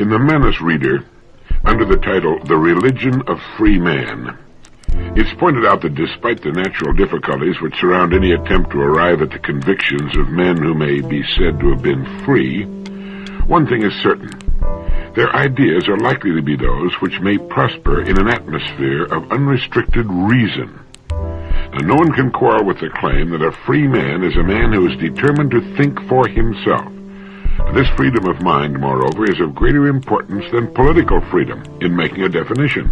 In the Manus Reader, under the title The Religion of Free Man, it's pointed out that despite the natural difficulties which surround any attempt to arrive at the convictions of men who may be said to have been free, one thing is certain. Their ideas are likely to be those which may prosper in an atmosphere of unrestricted reason. And no one can quarrel with the claim that a free man is a man who is determined to think for himself. This freedom of mind, moreover, is of greater importance than political freedom in making a definition.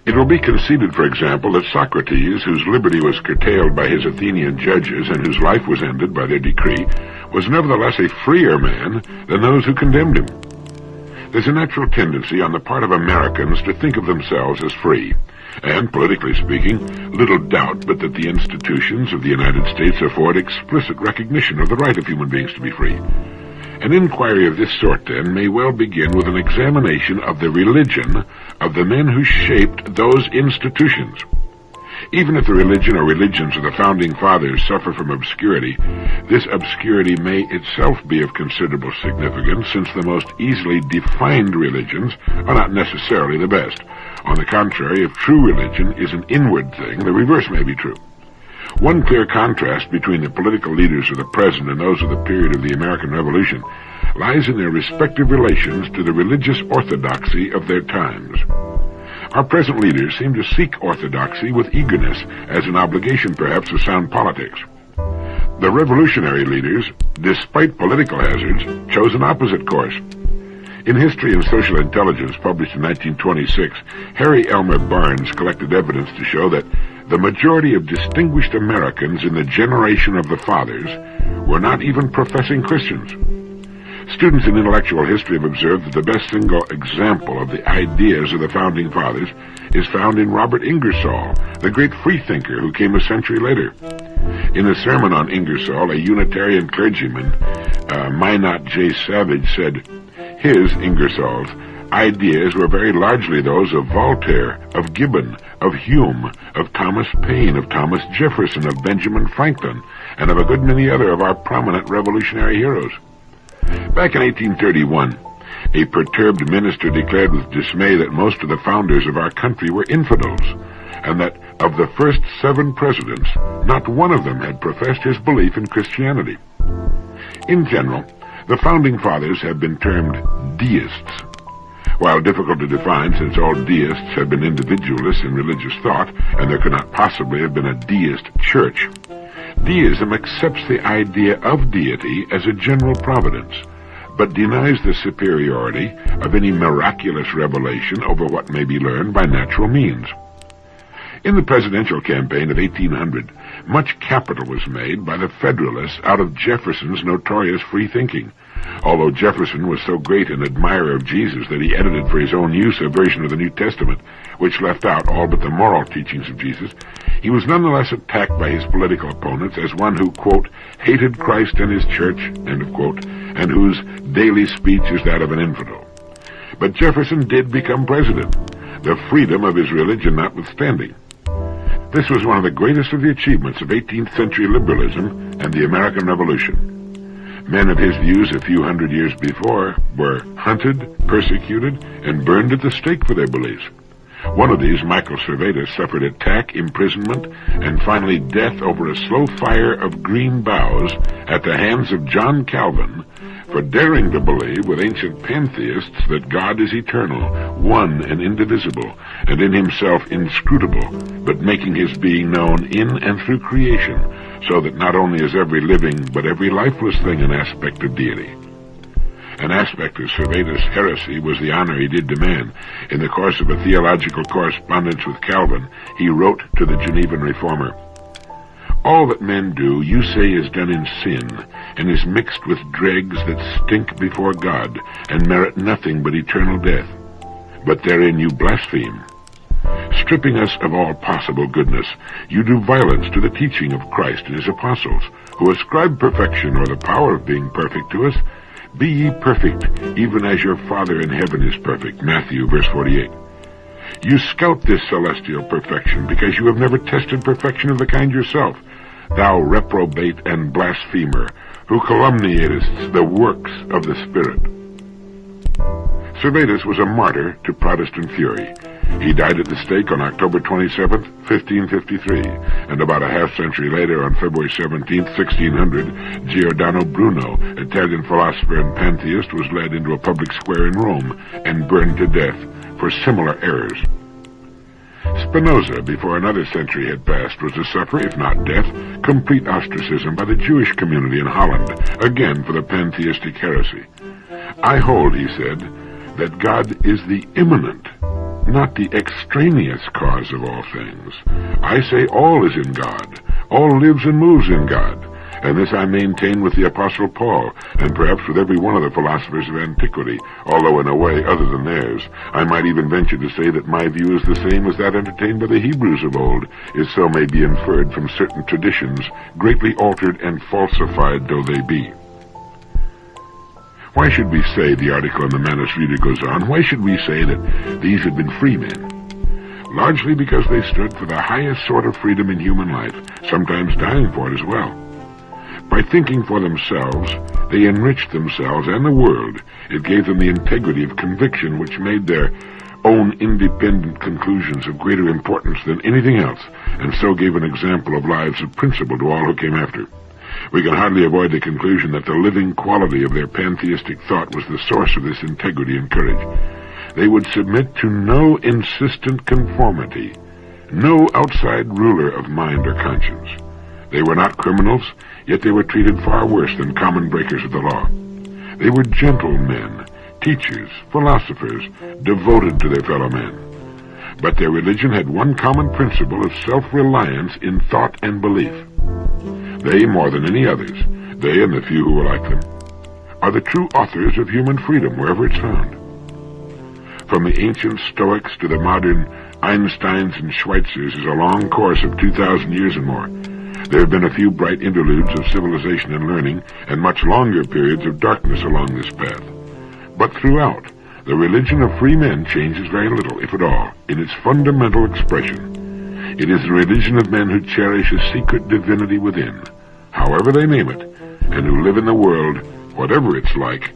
It will be conceded, for example, that Socrates, whose liberty was curtailed by his Athenian judges and whose life was ended by their decree, was nevertheless a freer man than those who condemned him. There's a natural tendency on the part of Americans to think of themselves as free, and, politically speaking, little doubt but that the institutions of the United States afford explicit recognition of the right of human beings to be free. An inquiry of this sort, then, may well begin with an examination of the religion of the men who shaped those institutions. Even if the religion or religions of the Founding Fathers suffer from obscurity, this obscurity may itself be of considerable significance, since the most easily defined religions are not necessarily the best. On the contrary, if true religion is an inward thing, the reverse may be true. One clear contrast between the political leaders of the present and those of the period of the American Revolution lies in their respective relations to the religious orthodoxy of their times. Our present leaders seem to seek orthodoxy with eagerness, as an obligation perhaps of sound politics. The revolutionary leaders, despite political hazards, chose an opposite course. In History and Social Intelligence, published in 1926, Harry Elmer Barnes collected evidence to show that the majority of distinguished Americans in the generation of the Fathers were not even professing Christians. Students in intellectual history have observed that the best single example of the ideas of the Founding Fathers is found in Robert Ingersoll, the great freethinker who came a century later. In a sermon on Ingersoll, a Unitarian clergyman, Minot J. Savage, said, his, Ingersoll's, ideas were very largely those of Voltaire, of Gibbon, of Hume, of Thomas Paine, of Thomas Jefferson, of Benjamin Franklin, and of a good many other of our prominent revolutionary heroes. Back in 1831, a perturbed minister declared with dismay that most of the founders of our country were infidels, and that of the first 7 presidents, not one of them had professed his belief in Christianity. In general, the Founding Fathers have been termed deists. While difficult to define, since all deists have been individualists in religious thought, and there could not possibly have been a deist church, deism accepts the idea of deity as a general providence, but denies the superiority of any miraculous revelation over what may be learned by natural means. In the presidential campaign of 1800, much capital was made by the Federalists out of Jefferson's notorious free thinking. Although Jefferson was so great an admirer of Jesus that he edited for his own use a version of the New Testament, which left out all but the moral teachings of Jesus, he was nonetheless attacked by his political opponents as one who, quote, hated Christ and his church, end of quote, and whose daily speech is that of an infidel. But Jefferson did become president, the freedom of his religion notwithstanding. This was one of the greatest of the achievements of 18th century liberalism and the American Revolution. Men of his views a few hundred years before were hunted, persecuted, and burned at the stake for their beliefs. One of these, Michael Servetus, suffered attack, imprisonment, and finally death over a slow fire of green boughs at the hands of John Calvin for daring to believe with ancient pantheists that God is eternal, one and indivisible, and in himself inscrutable, but making his being known in and through creation, so that not only is every living but every lifeless thing an aspect of deity. An aspect of Servetus' heresy was the honor he did demand. In the course of a theological correspondence with Calvin, he wrote to the Genevan reformer, all that men do, you say, is done in sin, and is mixed with dregs that stink before God, and merit nothing but eternal death. But therein you blaspheme. Stripping us of all possible goodness, you do violence to the teaching of Christ and his apostles, who ascribe perfection or the power of being perfect to us. Be ye perfect, even as your Father in heaven is perfect. Matthew, verse 48. You scout this celestial perfection because you have never tested perfection of the kind yourself, thou reprobate and blasphemer, who calumniatest the works of the Spirit. Servetus was a martyr to Protestant fury. He died at the stake on October 27, 1553, and about a half-century later, on February 17, 1600, Giordano Bruno, Italian philosopher and pantheist, was led into a public square in Rome and burned to death for similar errors. Spinoza, before another century had passed, was to suffer, if not death, complete ostracism by the Jewish community in Holland, again for the pantheistic heresy. "I hold," he said, "that God is the immanent, not the extraneous cause of all things. I say all is in God, all lives and moves in God, and this I maintain with the Apostle Paul, and perhaps with every one of the philosophers of antiquity, although in a way other than theirs. I might even venture to say that my view is the same as that entertained by the Hebrews of old, if so may be inferred from certain traditions, greatly altered and falsified though they be." Why should we say, the article in the Manus Reader goes on, why should we say that these had been free men? Largely because they stood for the highest sort of freedom in human life, sometimes dying for it as well. By thinking for themselves, they enriched themselves and the world. It gave them the integrity of conviction which made their own independent conclusions of greater importance than anything else, and so gave an example of lives of principle to all who came after. We can hardly avoid the conclusion that the living quality of their pantheistic thought was the source of this integrity and courage. They would submit to no insistent conformity, no outside ruler of mind or conscience. They were not criminals, yet they were treated far worse than common breakers of the law. They were gentle men, teachers, philosophers, devoted to their fellow men. But their religion had one common principle of self-reliance in thought and belief. They, more than any others, they and the few who were like them, are the true authors of human freedom wherever it's found. From the ancient Stoics to the modern Einsteins and Schweitzers is a long course of 2,000 years and more. There have been a few bright interludes of civilization and learning, and much longer periods of darkness along this path. But throughout, the religion of free men changes very little, if at all, in its fundamental expression. It is the religion of men who cherish a secret divinity within, however they name it, and who live in the world, whatever it's like,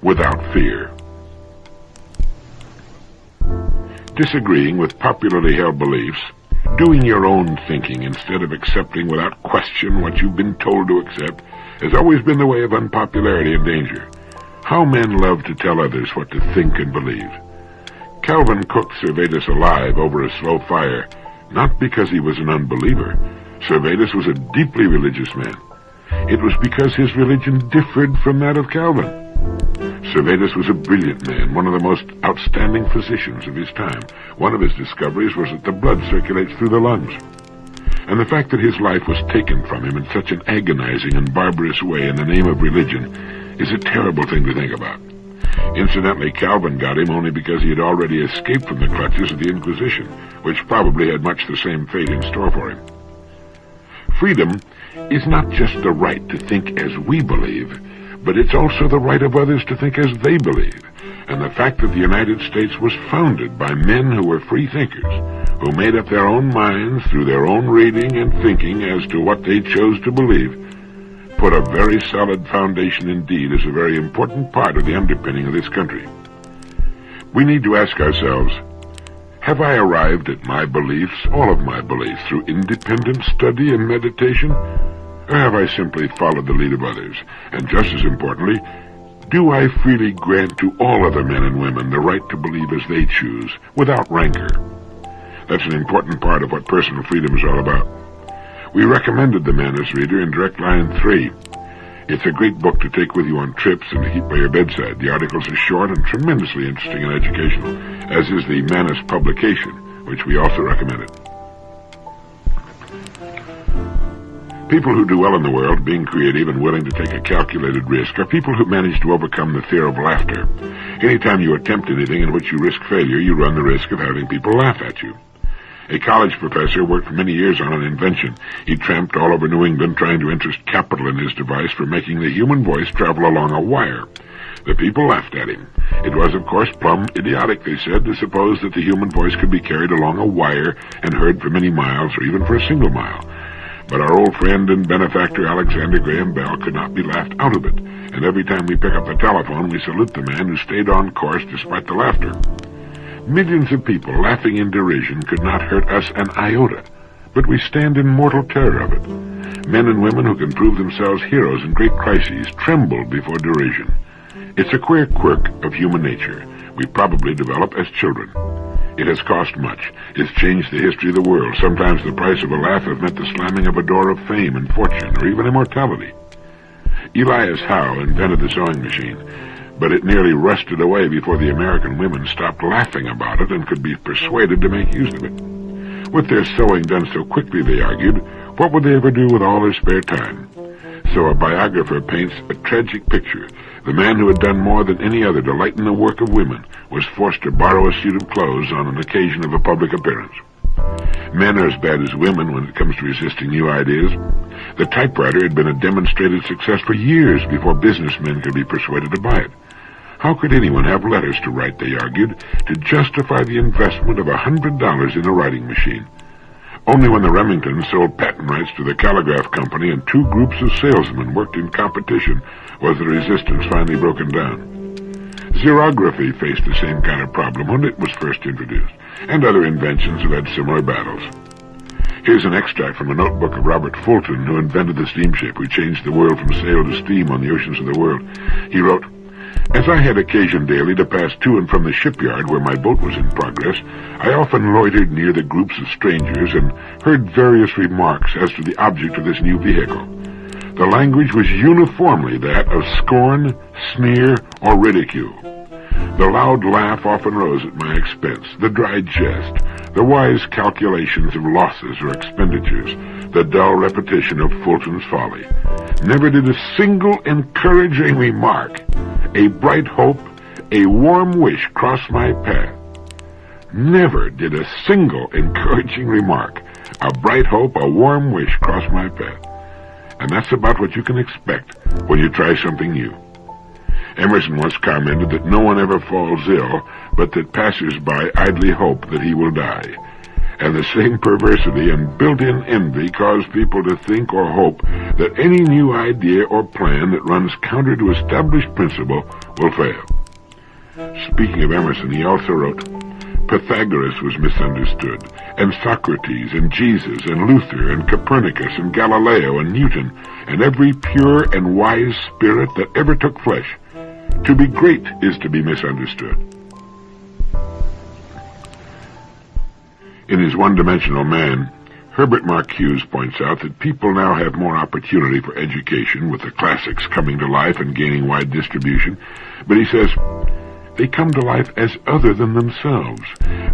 without fear. Disagreeing with popularly held beliefs, doing your own thinking instead of accepting without question what you've been told to accept, has always been the way of unpopularity and danger. How men love to tell others what to think and believe. Calvin cooked Servetus alive over a slow fire, not because he was an unbeliever. Servetus was a deeply religious man. It was because his religion differed from that of Calvin. Servetus was a brilliant man, one of the most outstanding physicians of his time. One of his discoveries was that the blood circulates through the lungs. And the fact that his life was taken from him in such an agonizing and barbarous way in the name of religion is a terrible thing to think about. Incidentally, Calvin got him only because he had already escaped from the clutches of the Inquisition, which probably had much the same fate in store for him. Freedom is not just the right to think as we believe, but it's also the right of others to think as they believe. And the fact that the United States was founded by men who were free thinkers, who made up their own minds through their own reading and thinking as to what they chose to believe, put a very solid foundation indeed as a very important part of the underpinning of this country. We need to ask ourselves, have I arrived at my beliefs, all of my beliefs, through independent study and meditation? Or have I simply followed the lead of others? And just as importantly, do I freely grant to all other men and women the right to believe as they choose, without rancor? That's an important part of what personal freedom is all about. We recommended the Manus Reader in Direct Line 3. It's a great book to take with you on trips and to keep by your bedside. The articles are short and tremendously interesting and educational, as is the Manus publication, which we also recommended. People who do well in the world, being creative and willing to take a calculated risk, are people who manage to overcome the fear of laughter. Anytime you attempt anything in which you risk failure, you run the risk of having people laugh at you. A college professor worked for many years on an invention. He tramped all over New England trying to interest capital in his device for making the human voice travel along a wire. The people laughed at him. It was, of course, plumb idiotic, they said, to suppose that the human voice could be carried along a wire and heard for many miles or even for a single mile. But our old friend and benefactor Alexander Graham Bell could not be laughed out of it, and every time we pick up the telephone, we salute the man who stayed on course despite the laughter. Millions of people laughing in derision could not hurt us an iota, but we stand in mortal terror of it. Men and women who can prove themselves heroes in great crises tremble before derision. It's a queer quirk of human nature we probably develop as children. It has cost much. It's changed the history of the world. Sometimes the price of a laugh has meant the slamming of a door of fame and fortune, or even immortality. Elias Howe invented the sewing machine, but it nearly rusted away before the American women stopped laughing about it and could be persuaded to make use of it. With their sewing done so quickly, they argued, what would they ever do with all their spare time? So a biographer paints a tragic picture. The man who had done more than any other to lighten the work of women was forced to borrow a suit of clothes on an occasion of a public appearance. Men are as bad as women when it comes to resisting new ideas. The typewriter had been a demonstrated success for years before businessmen could be persuaded to buy it. How could anyone have letters to write, they argued, to justify the investment of $100 in a writing machine? Only when the Remingtons sold patent rights to the Telegraph Company and two groups of salesmen worked in competition was the resistance finally broken down. Xerography faced the same kind of problem when it was first introduced, and other inventions have had similar battles. Here's an extract from a notebook of Robert Fulton, who invented the steamship, who changed the world from sail to steam on the oceans of the world. He wrote, "As I had occasion daily to pass to and from the shipyard where my boat was in progress, I often loitered near the groups of strangers and heard various remarks as to the object of this new vehicle. The language was uniformly that of scorn, sneer, or ridicule. The loud laugh often rose at my expense, the dry jest, the wise calculations of losses or expenditures, the dull repetition of Fulton's folly. Never did a single encouraging remark, a bright hope, a warm wish cross my path. Never did a single encouraging remark, a bright hope, a warm wish cross my path." And that's about what you can expect when you try something new. Emerson once commented that no one ever falls ill, but that passers-by idly hope that he will die. And the same perversity and built-in envy cause people to think or hope that any new idea or plan that runs counter to established principle will fail. Speaking of Emerson, he also wrote, "Pythagoras was misunderstood, and Socrates, and Jesus, and Luther, and Copernicus, and Galileo, and Newton, and every pure and wise spirit that ever took flesh. To be great is to be misunderstood." In his One-Dimensional Man, Herbert Marcuse points out that people now have more opportunity for education, with the classics coming to life and gaining wide distribution, but he says, they come to life as other than themselves.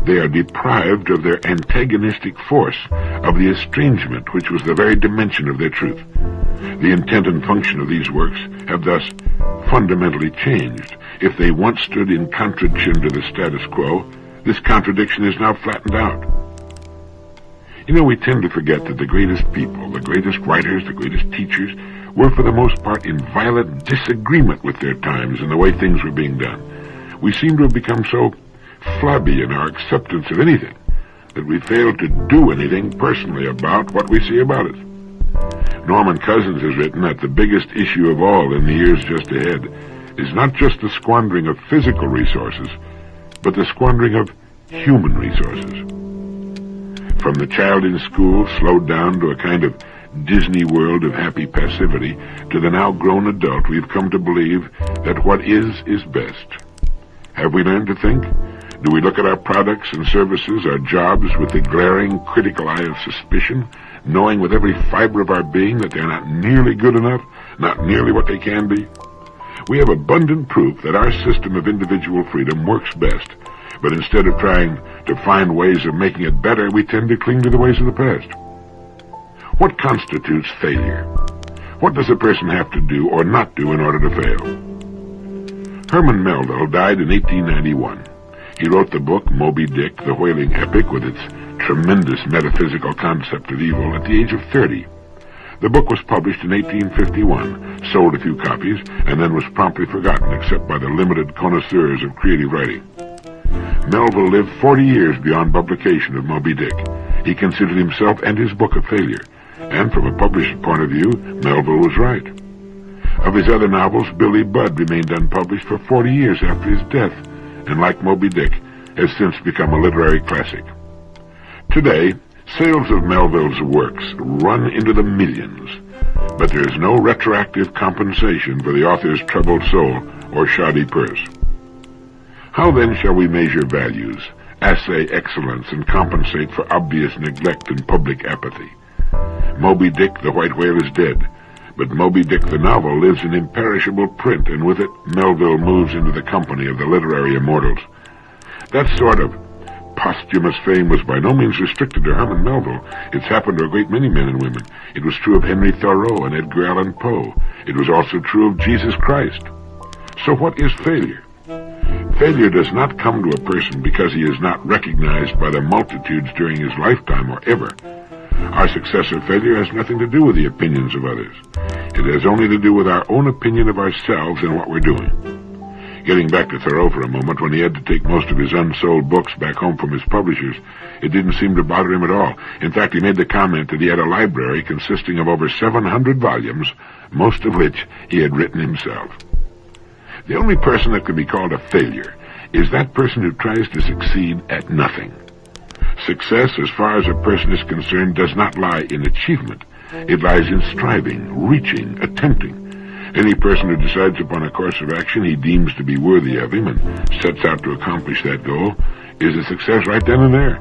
They are deprived of their antagonistic force, of the estrangement which was the very dimension of their truth. The intent and function of these works have thus fundamentally changed. If they once stood in contradiction to the status quo, this contradiction is now flattened out. You know, we tend to forget that the greatest people, the greatest writers, the greatest teachers, were for the most part in violent disagreement with their times and the way things were being done. We seem to have become so flabby in our acceptance of anything that we fail to do anything personally about what we see about it. Norman Cousins has written that the biggest issue of all in the years just ahead is not just the squandering of physical resources, but the squandering of human resources. From the child in school, slowed down to a kind of Disney world of happy passivity, to the now grown adult, we've come to believe that what is best. Have we learned to think? Do we look at our products and services, our jobs, with the glaring, critical eye of suspicion, knowing with every fiber of our being that they're not nearly good enough, not nearly what they can be? We have abundant proof that our system of individual freedom works best, but instead of trying to find ways of making it better, we tend to cling to the ways of the past. What constitutes failure? What does a person have to do or not do in order to fail? Herman Melville died in 1891. He wrote the book Moby Dick, the whaling epic, with its tremendous metaphysical concept of evil, at the age of 30. The book was published in 1851, sold a few copies, and then was promptly forgotten except by the limited connoisseurs of creative writing. Melville lived 40 years beyond publication of Moby Dick. He considered himself and his book a failure, and from a published point of view, Melville was right. Of his other novels, Billy Budd remained unpublished for 40 years after his death, and like Moby Dick, has since become a literary classic. Today, sales of Melville's works run into the millions, but there is no retroactive compensation for the author's troubled soul or shoddy purse. How then shall we measure values, assay excellence, and compensate for obvious neglect and public apathy? Moby Dick the White Whale is dead, but Moby Dick the novel lives in imperishable print, and with it Melville moves into the company of the literary immortals. That sort of posthumous fame was by no means restricted to Herman Melville. It's happened to a great many men and women. It was true of Henry Thoreau and Edgar Allan Poe. It was also true of Jesus Christ. So what is failure? Failure does not come to a person because he is not recognized by the multitudes during his lifetime or ever. Our success or failure has nothing to do with the opinions of others. It has only to do with our own opinion of ourselves and what we're doing. Getting back to Thoreau for a moment, when he had to take most of his unsold books back home from his publishers, it didn't seem to bother him at all. In fact, he made the comment that he had a library consisting of over 700 volumes, most of which he had written himself. The only person that can be called a failure is that person who tries to succeed at nothing. Success, as far as a person is concerned, does not lie in achievement. It lies in striving, reaching, attempting. Any person who decides upon a course of action he deems to be worthy of him and sets out to accomplish that goal is a success right then and there.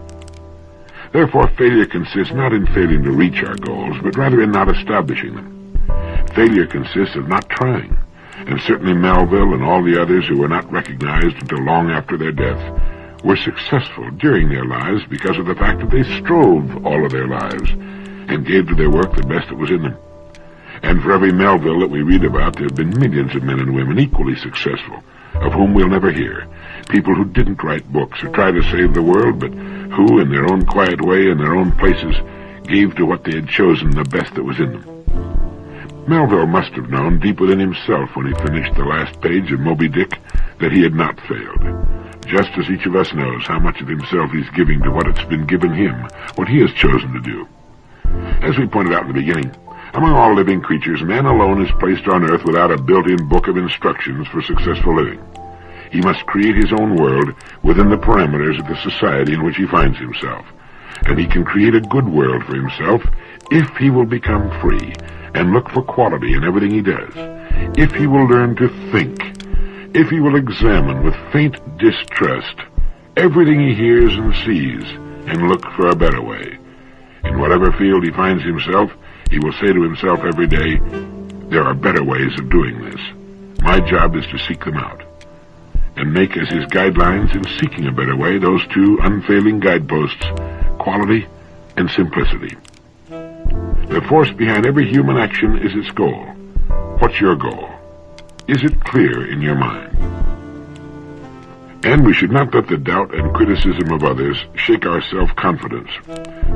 Therefore, failure consists not in failing to reach our goals, but rather in not establishing them. Failure consists of not trying, and certainly Melville and all the others who were not recognized until long after their death were successful during their lives because of the fact that they strove all of their lives and gave to their work the best that was in them. And for every Melville that we read about, there have been millions of men and women equally successful, of whom we'll never hear. People who didn't write books or try to save the world, but who, in their own quiet way, in their own places, gave to what they had chosen the best that was in them. Melville must have known deep within himself when he finished the last page of Moby Dick that he had not failed, just as each of us knows how much of himself he's giving to what it's been given him, what he has chosen to do. As we pointed out in the beginning, among all living creatures, man alone is placed on earth without a built-in book of instructions for successful living. He must create his own world within the parameters of the society in which he finds himself, and he can create a good world for himself if he will become free and look for quality in everything he does, if he will learn to think, if he will examine with faint distrust everything he hears and sees and look for a better way. In whatever field he finds himself, he will say to himself every day, there are better ways of doing this. My job is to seek them out, and make as his guidelines in seeking a better way those two unfailing guideposts, quality and simplicity. The force behind every human action is its goal. What's your goal? Is it clear in your mind? And we should not let the doubt and criticism of others shake our self-confidence.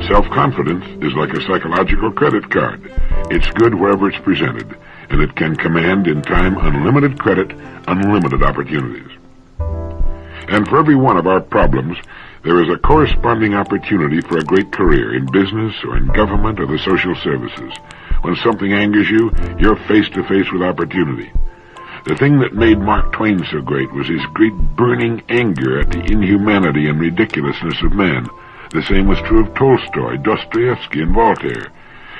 Self-confidence is like a psychological credit card. It's good wherever it's presented, and it can command in time unlimited credit, unlimited opportunities. And for every one of our problems, there is a corresponding opportunity for a great career in business or in government or the social services. When something angers you, you're face to face with opportunity. The thing that made Mark Twain so great was his great burning anger at the inhumanity and ridiculousness of man. The same was true of Tolstoy, Dostoevsky, and Voltaire.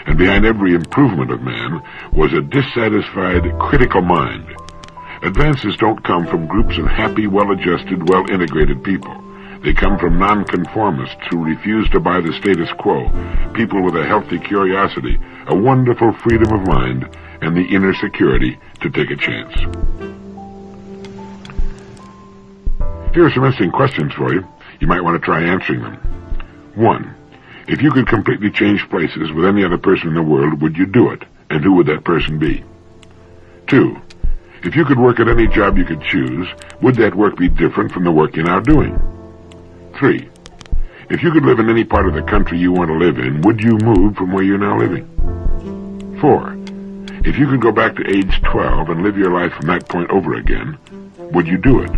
And behind every improvement of man was a dissatisfied, critical mind. Advances don't come from groups of happy, well-adjusted, well-integrated people. They come from nonconformists who refuse to buy the status quo, people with a healthy curiosity, a wonderful freedom of mind, and the inner security to take a chance. Here are some interesting questions for you. You might want to try answering them. 1. If you could completely change places with any other person in the world, would you do it? And who would that person be? 2. If you could work at any job you could choose, would that work be different from the work you're now doing? 3. If you could live in any part of the country you want to live in, would you move from where you're now living? 4. If you could go back to age 12 and live your life from that point over again, would you do it?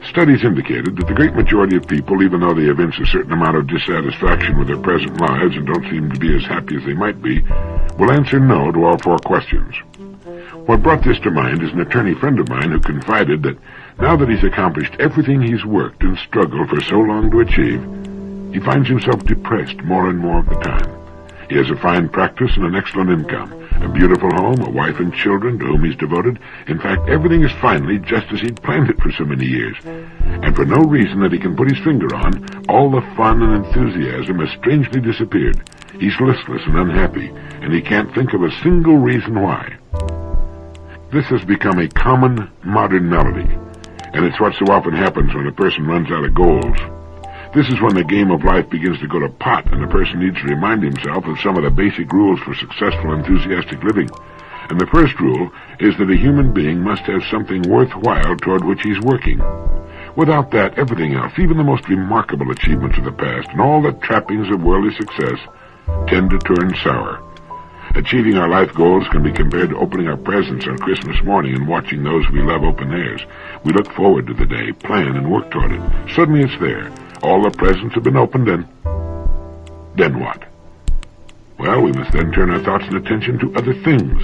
Studies indicated that the great majority of people, even though they evince a certain amount of dissatisfaction with their present lives and don't seem to be as happy as they might be, will answer no to all 4 questions. What brought this to mind is an attorney friend of mine who confided that now that he's accomplished everything he's worked and struggled for so long to achieve, he finds himself depressed more and more of the time. He has a fine practice and an excellent income, a beautiful home, a wife and children to whom he's devoted. In fact, everything is finally just as he'd planned it for so many years. And for no reason that he can put his finger on, all the fun and enthusiasm has strangely disappeared. He's listless and unhappy, and he can't think of a single reason why. This has become a common modern melody, and it's what so often happens when a person runs out of goals. This is when the game of life begins to go to pot, and the person needs to remind himself of some of the basic rules for successful, enthusiastic living. And the first rule is that a human being must have something worthwhile toward which he's working. Without that, everything else, even the most remarkable achievements of the past and all the trappings of worldly success, tend to turn sour. Achieving our life goals can be compared to opening our presents on Christmas morning and watching those we love open theirs. We look forward to the day, plan, and work toward it. Suddenly it's there. All the presents have been opened, and then what? Well, we must then turn our thoughts and attention to other things.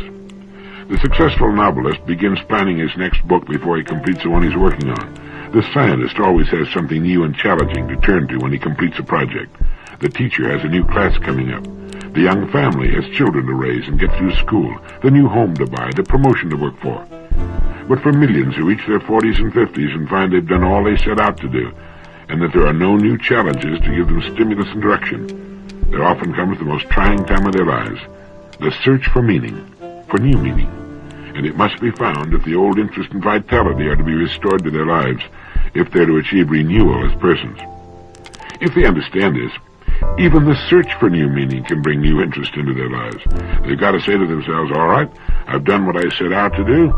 The successful novelist begins planning his next book before he completes the one he's working on. The scientist always has something new and challenging to turn to when he completes a project. The teacher has a new class coming up. The young family has children to raise and get through school, the new home to buy, the promotion to work for. But for millions who reach their 40s and 50s and find they've done all they set out to do, and that there are no new challenges to give them stimulus and direction, there often comes the most trying time of their lives, the search for meaning, for new meaning. And it must be found if the old interest and vitality are to be restored to their lives, if they're to achieve renewal as persons. If they understand this, even the search for new meaning can bring new interest into their lives. They've got to say to themselves, all right, I've done what I set out to do.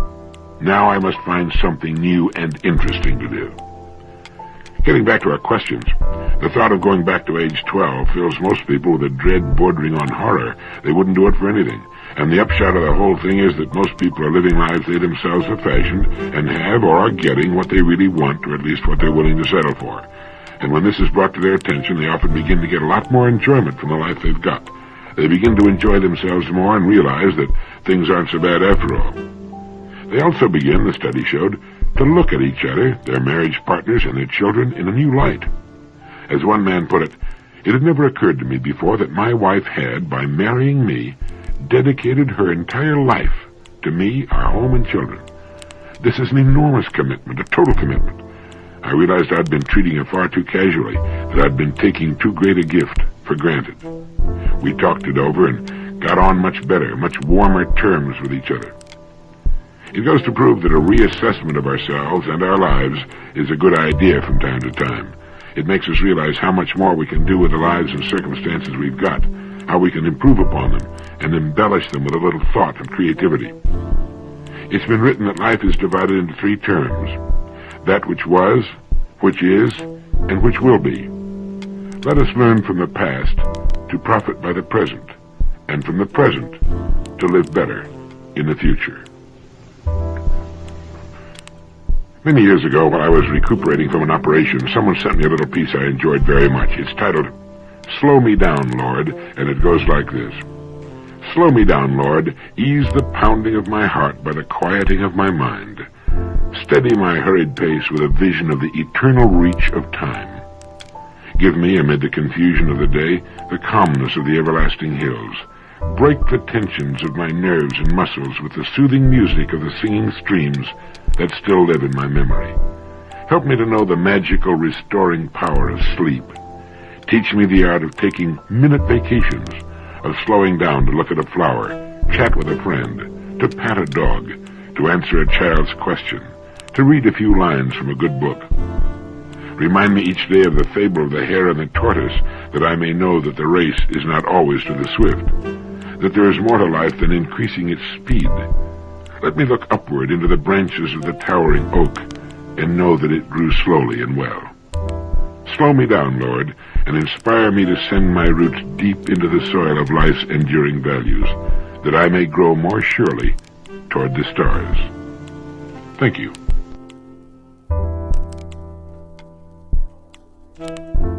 Now I must find something new and interesting to do. Getting back to our questions, the thought of going back to age 12 fills most people with a dread bordering on horror. They wouldn't do it for anything. And the upshot of the whole thing is that most people are living lives they themselves have fashioned and have or are getting what they really want, or at least what they're willing to settle for. And when this is brought to their attention, they often begin to get a lot more enjoyment from the life they've got. They begin to enjoy themselves more and realize that things aren't so bad after all. They also begin, the study showed, to look at each other, their marriage partners, and their children in a new light. As one man put it had never occurred to me before that my wife had, by marrying me, dedicated her entire life to me, our home, and children. This is an enormous commitment, a total commitment. I realized I'd been treating her far too casually, that I'd been taking too great a gift for granted. We talked it over and got on much better, much warmer terms with each other. It goes to prove that a reassessment of ourselves and our lives is a good idea from time to time. It makes us realize how much more we can do with the lives and circumstances we've got, how we can improve upon them and embellish them with a little thought and creativity. It's been written that life is divided into 3 terms: that which was, which is, and which will be. Let us learn from the past to profit by the present, and from the present to live better in the future. Many years ago, while I was recuperating from an operation, someone sent me a little piece I enjoyed very much. It's titled, "Slow Me Down, Lord," and it goes like this. "Slow me down, Lord, ease the pounding of my heart by the quieting of my mind. Steady my hurried pace with a vision of the eternal reach of time. Give me, amid the confusion of the day, the calmness of the everlasting hills. Break the tensions of my nerves and muscles with the soothing music of the singing streams that still live in my memory. Help me to know the magical restoring power of sleep. Teach me the art of taking minute vacations, of slowing down to look at a flower, chat with a friend, to pat a dog, to answer a child's question, to read a few lines from a good book. Remind me each day of the fable of the hare and the tortoise, that I may know that the race is not always to the swift, that there is more to life than increasing its speed. Let me look upward into the branches of the towering oak and know that it grew slowly and well. Slow me down, Lord, and inspire me to send my roots deep into the soil of life's enduring values, that I may grow more surely toward the stars. Thank you. you.